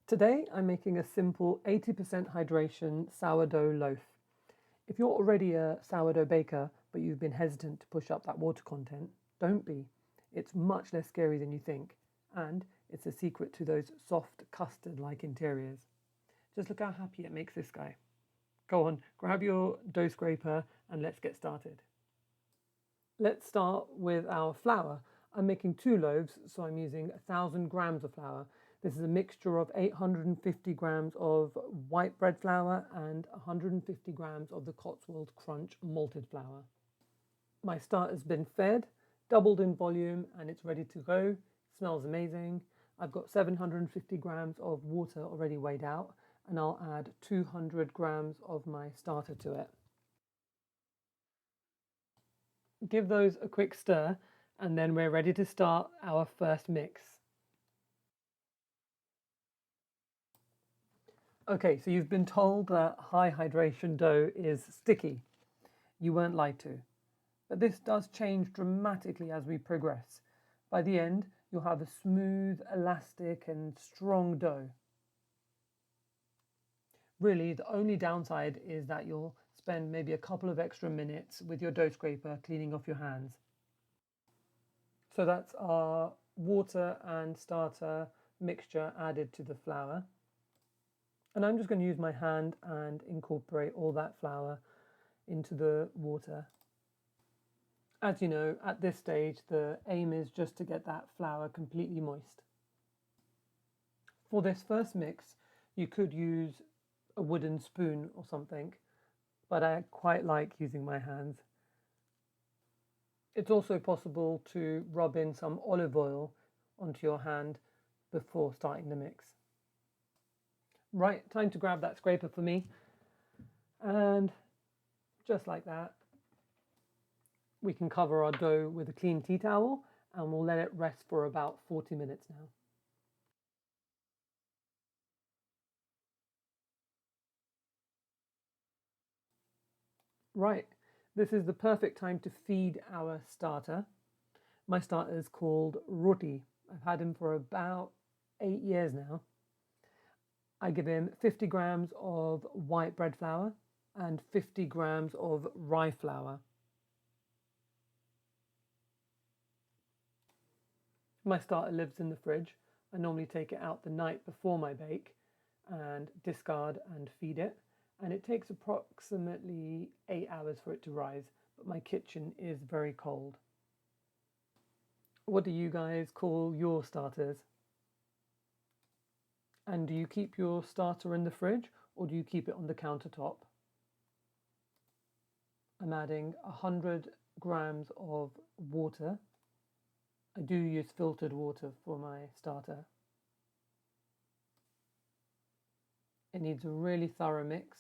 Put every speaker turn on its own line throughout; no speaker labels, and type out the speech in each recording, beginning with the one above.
Today I'm making a simple 80% hydration sourdough loaf. If you're already a sourdough baker but you've been hesitant to push up that water content, don't be. It's much less scary than you think, and it's a secret to those soft custard-like interiors. Just look how happy it makes this guy. Go on, grab your dough scraper and let's get started. Let's start with our flour. I'm making 2 loaves, so I'm using 1,000 grams of flour. This is a mixture of 850 grams of white bread flour and 150 grams of the Cotswold Crunch malted flour. My starter's been fed, doubled in volume, and it's ready to go. It smells amazing. I've got 750 grams of water already weighed out, and I'll add 200 grams of my starter to it. Give those a quick stir, and then we're ready to start our first mix. Okay, so you've been told that high hydration dough is sticky. You weren't lied to. But this does change dramatically as we progress. By the end, you'll have a smooth, elastic, and strong dough. Really, the only downside is that you'll spend maybe a couple of extra minutes with your dough scraper cleaning off your hands. So that's our water and starter mixture added to the flour. And I'm just going to use my hand and incorporate all that flour into the water. As you know, at this stage, the aim is just to get that flour completely moist. For this first mix, you could use a wooden spoon or something, but I quite like using my hands. It's also possible to rub in some olive oil onto your hand before starting the mix. Right, time to grab that scraper for me. And just like that, we can cover our dough with a clean tea towel and we'll let it rest for about 40 minutes now. Right, this is the perfect time to feed our starter. My starter is called Roti. I've had him for about 8 years now. I give him 50 grams of white bread flour and 50 grams of rye flour. My starter lives in the fridge. I normally take it out the night before my bake and discard and feed it. And it takes approximately 8 hours for it to rise, but my kitchen is very cold. What do you guys call your starters? And do you keep your starter in the fridge or do you keep it on the countertop? I'm adding 100 grams of water. I do use filtered water for my starter. It needs a really thorough mix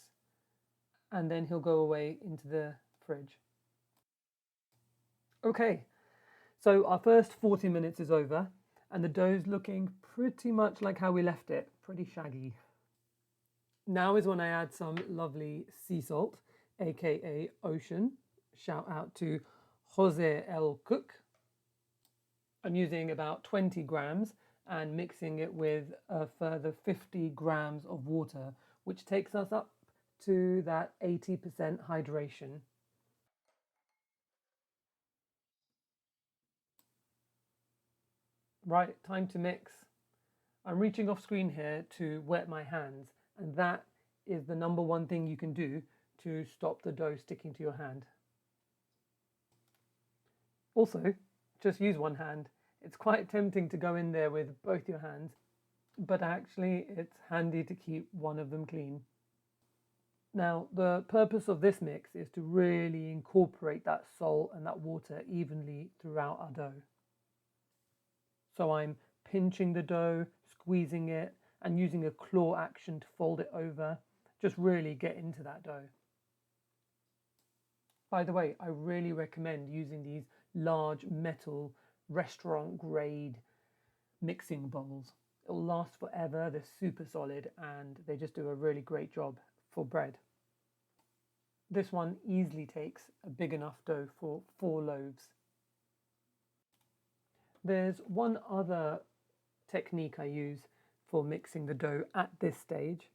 and then he'll go away into the fridge. Okay, so our first 40 minutes is over and the dough's looking pretty much like how we left it, pretty shaggy. Now is when I add some lovely sea salt, aka ocean. Shout out to Jose El Cook. I'm using about 20 grams and mixing it with a further 50 grams of water, which takes us up to that 80% hydration. Right, time to mix. I'm reaching off screen here to wet my hands, and that is the number one thing you can do to stop the dough sticking to your hand. Also, just use one hand. It's quite tempting to go in there with both your hands, but actually it's handy to keep one of them clean. Now, the purpose of this mix is to really incorporate that salt and that water evenly throughout our dough. So I'm pinching the dough, squeezing it, and using a claw action to fold it over. Just really get into that dough. By the way, I really recommend using these large metal restaurant grade mixing bowls. It'll last forever, they're super solid, and they just do a really great job for bread. This one easily takes a big enough dough for 4 loaves. There's one other technique I use for mixing the dough at this stage.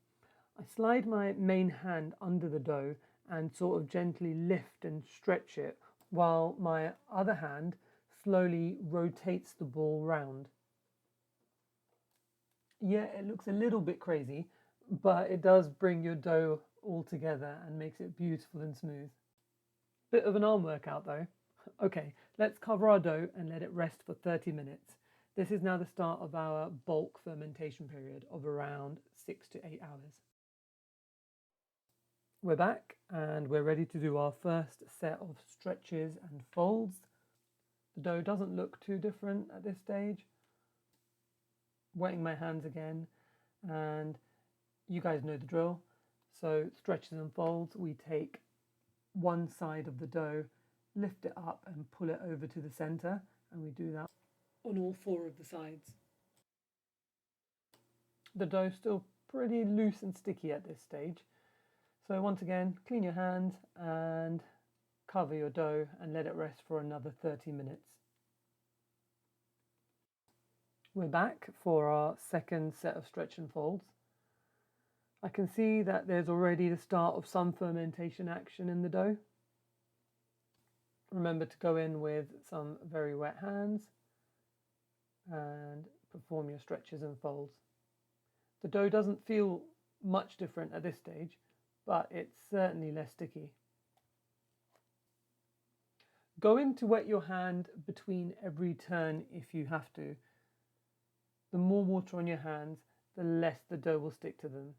I slide my main hand under the dough and sort of gently lift and stretch it, while my other hand slowly rotates the ball round. Yeah, it looks a little bit crazy, but it does bring your dough all together and makes it beautiful and smooth. Bit of an arm workout though. Okay, let's cover our dough and let it rest for 30 minutes. This is now the start of our bulk fermentation period of around 6 to 8 hours. We're back and we're ready to do our first set of stretches and folds. The dough doesn't look too different at this stage. Wetting my hands again, and you guys know the drill. So stretches and folds, we take one side of the dough, lift it up and pull it over to the center, and we do that on all 4 of the sides. The dough's still pretty loose and sticky at this stage. So once again, clean your hands and cover your dough and let it rest for another 30 minutes. We're back for our second set of stretch and folds. I can see that there's already the start of some fermentation action in the dough. Remember to go in with some very wet hands and perform your stretches and folds. The dough doesn't feel much different at this stage, but it's certainly less sticky. Go in to wet your hand between every turn if you have to. The more water on your hands, the less the dough will stick to them.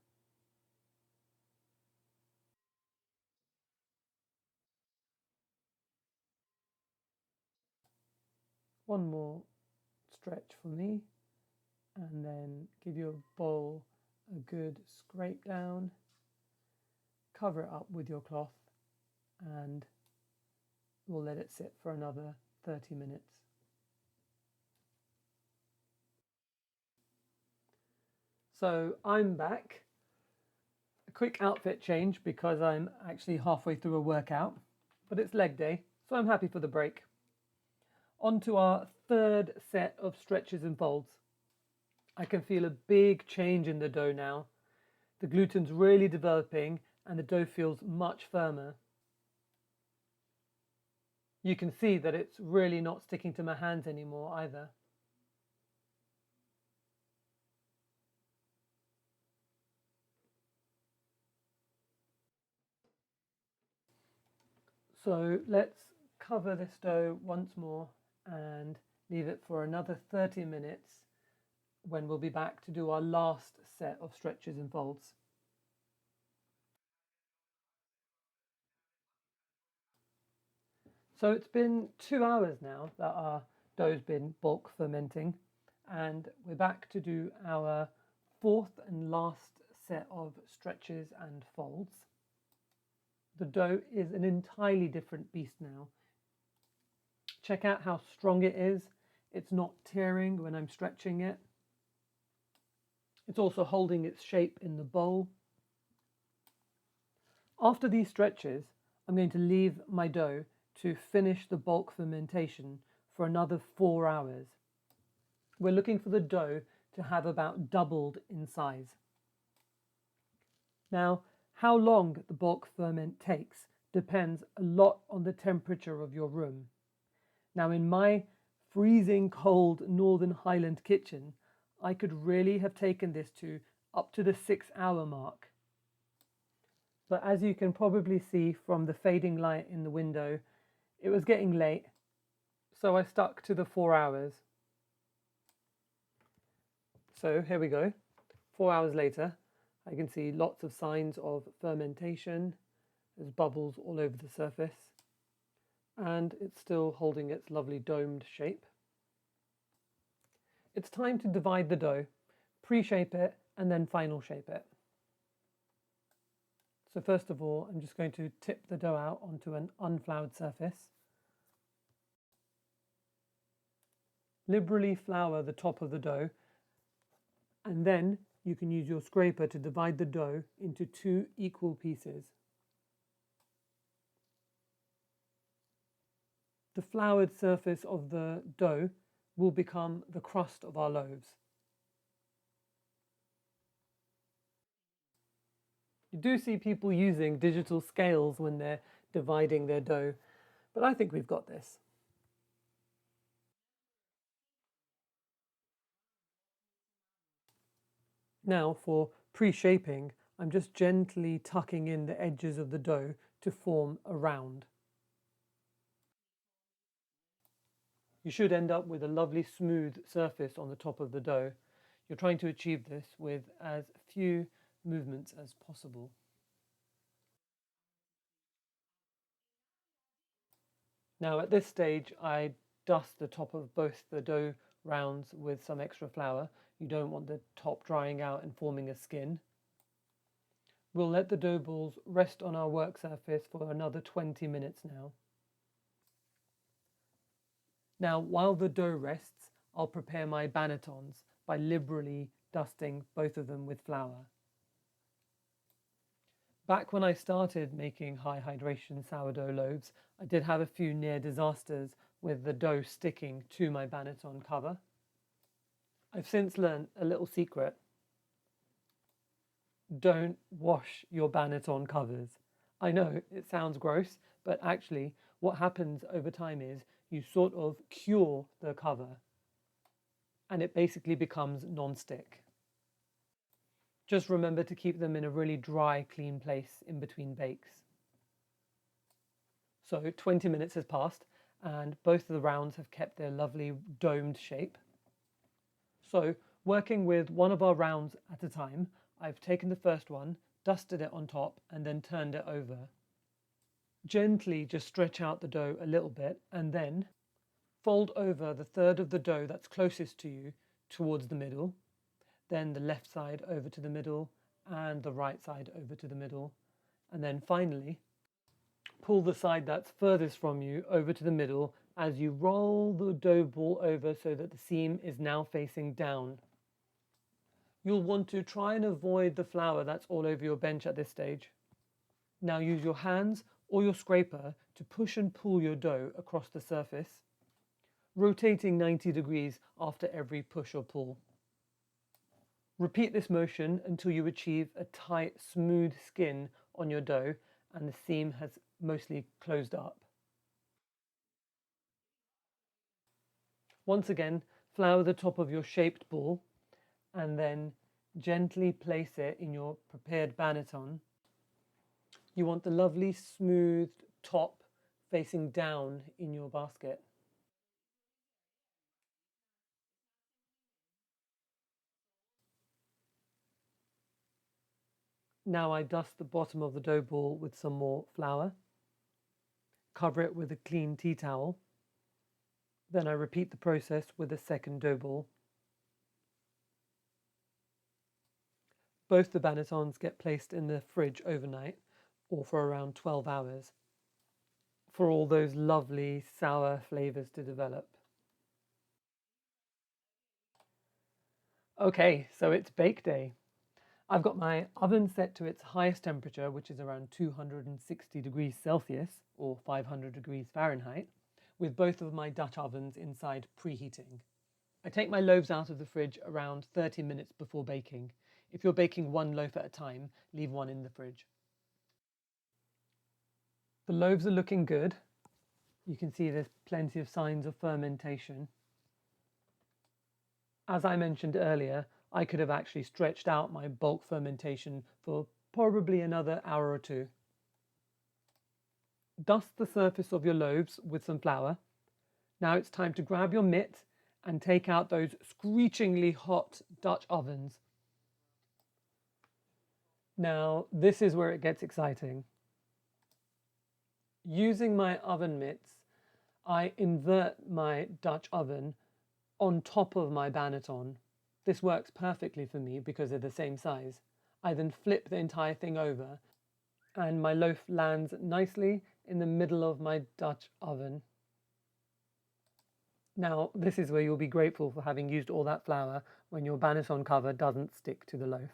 One more stretch for me, and then give your bowl a good scrape down. Cover it up with your cloth, and we'll let it sit for another 30 minutes. So I'm back. A quick outfit change because I'm actually halfway through a workout, but it's leg day, so I'm happy for the break. On to our third set of stretches and folds. I can feel a big change in the dough now. The gluten's really developing and the dough feels much firmer. You can see that it's really not sticking to my hands anymore either. So let's cover this dough once more and leave it for another 30 minutes when we'll be back to do our last set of stretches and folds. So it's been 2 hours now that our dough's been bulk fermenting, and we're back to do our fourth and last set of stretches and folds. The dough is an entirely different beast now. Check out how strong it is. It's not tearing when I'm stretching it. It's also holding its shape in the bowl. After these stretches, I'm going to leave my dough to finish the bulk fermentation for another 4 hours. We're looking for the dough to have about doubled in size. Now, how long the bulk ferment takes depends a lot on the temperature of your room. Now, in my freezing cold Northern Highland kitchen, I could really have taken this to up to the 6-hour mark. But as you can probably see from the fading light in the window, it was getting late, so I stuck to the 4 hours. So here we go. 4 hours later, I can see lots of signs of fermentation. There's bubbles all over the surface, and it's still holding its lovely domed shape. It's time to divide the dough, pre-shape it, and then final shape it. So first of all, I'm just going to tip the dough out onto an unfloured surface. Liberally flour the top of the dough, and then you can use your scraper to divide the dough into 2 equal pieces. The floured surface of the dough will become the crust of our loaves. You do see people using digital scales when they're dividing their dough, but I think we've got this. Now for pre-shaping, I'm just gently tucking in the edges of the dough to form a round. You should end up with a lovely smooth surface on the top of the dough. You're trying to achieve this with as few movements as possible. Now at this stage, I dust the top of both the dough rounds with some extra flour. You don't want the top drying out and forming a skin. We'll let the dough balls rest on our work surface for another 20 minutes now. Now, while the dough rests, I'll prepare my bannetons by liberally dusting both of them with flour. Back when I started making high hydration sourdough loaves, I did have a few near disasters with the dough sticking to my banneton cover. I've since learned a little secret. Don't wash your banneton covers. I know it sounds gross, but actually what happens over time is you sort of cure the cover and it basically becomes non-stick. Just remember to keep them in a really dry, clean place in between bakes. So 20 minutes has passed and both of the rounds have kept their lovely domed shape. So working with one of our rounds at a time, I've taken the first one, dusted it on top and then turned it over. Gently just stretch out the dough a little bit and then fold over the third of the dough that's closest to you towards the middle, then the left side over to the middle and the right side over to the middle, and then finally pull the side that's furthest from you over to the middle as you roll the dough ball over so that the seam is now facing down. You'll want to try and avoid the flour that's all over your bench at this stage. Now use your hands or your scraper to push and pull your dough across the surface, rotating 90 degrees after every push or pull. Repeat this motion until you achieve a tight, smooth skin on your dough and the seam has mostly closed up. Once again, flour the top of your shaped ball and then gently place it in your prepared banneton. You want the lovely smooth top facing down in your basket. Now I dust the bottom of the dough ball with some more flour, cover it with a clean tea towel, then I repeat the process with a second dough ball. Both the bannetons get placed in the fridge overnight or for around 12 hours for all those lovely sour flavors to develop. Okay, so it's bake day. I've got my oven set to its highest temperature, which is around 260 degrees Celsius or 500 degrees Fahrenheit, with both of my Dutch ovens inside preheating. I take my loaves out of the fridge around 30 minutes before baking. If you're baking one loaf at a time, leave one in the fridge. The loaves are looking good. You can see there's plenty of signs of fermentation. As I mentioned earlier, I could have actually stretched out my bulk fermentation for probably another hour or two. Dust the surface of your loaves with some flour. Now it's time to grab your mitt and take out those screechingly hot Dutch ovens. Now, this is where it gets exciting. Using my oven mitts, I invert my Dutch oven on top of my banneton. This works perfectly for me because they're the same size. I then flip the entire thing over and my loaf lands nicely in the middle of my Dutch oven. Now, this is where you'll be grateful for having used all that flour when your banneton cover doesn't stick to the loaf.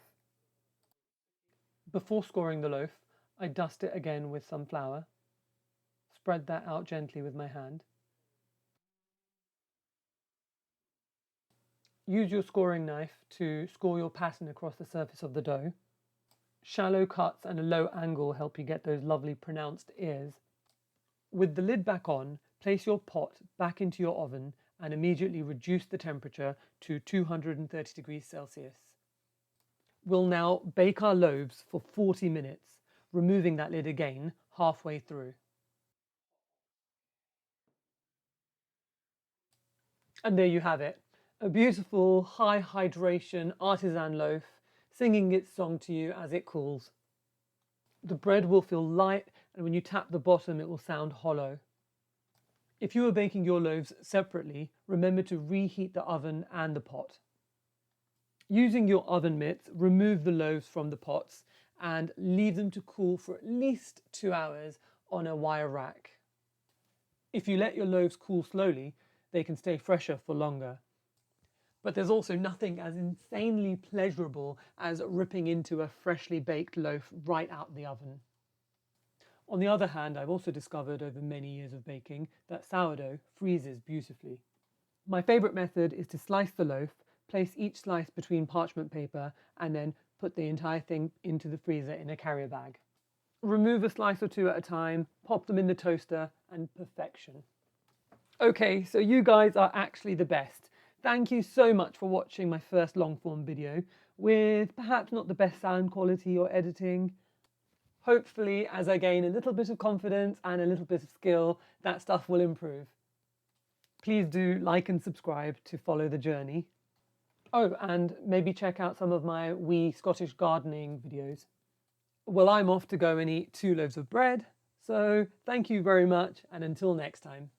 Before scoring the loaf, I dust it again with some flour, spread that out gently with my hand. Use your scoring knife to score your pattern across the surface of the dough. Shallow cuts and a low angle help you get those lovely pronounced ears. With the lid back on, place your pot back into your oven and immediately reduce the temperature to 230 degrees Celsius. We'll now bake our loaves for 40 minutes, removing that lid again halfway through. And there you have it, a beautiful high hydration artisan loaf singing its song to you as it cools. The bread will feel light, and when you tap the bottom it will sound hollow. If you are baking your loaves separately, remember to reheat the oven and the pot. Using your oven mitts, remove the loaves from the pots and leave them to cool for at least 2 hours on a wire rack. If you let your loaves cool slowly, they can stay fresher for longer. But there's also nothing as insanely pleasurable as ripping into a freshly baked loaf right out the oven. On the other hand, I've also discovered over many years of baking that sourdough freezes beautifully. My favourite method is to slice the loaf, place each slice between parchment paper, and then put the entire thing into the freezer in a carrier bag. Remove a slice or two at a time, pop them in the toaster, and perfection. Okay, so you guys are actually the best. Thank you so much for watching my first long form video with perhaps not the best sound quality or editing. Hopefully, as I gain a little bit of confidence and a little bit of skill, that stuff will improve. Please do like and subscribe to follow the journey. Oh, and maybe check out some of my wee Scottish gardening videos. Well, I'm off to go and eat 2 loaves of bread, so thank you very much, and until next time.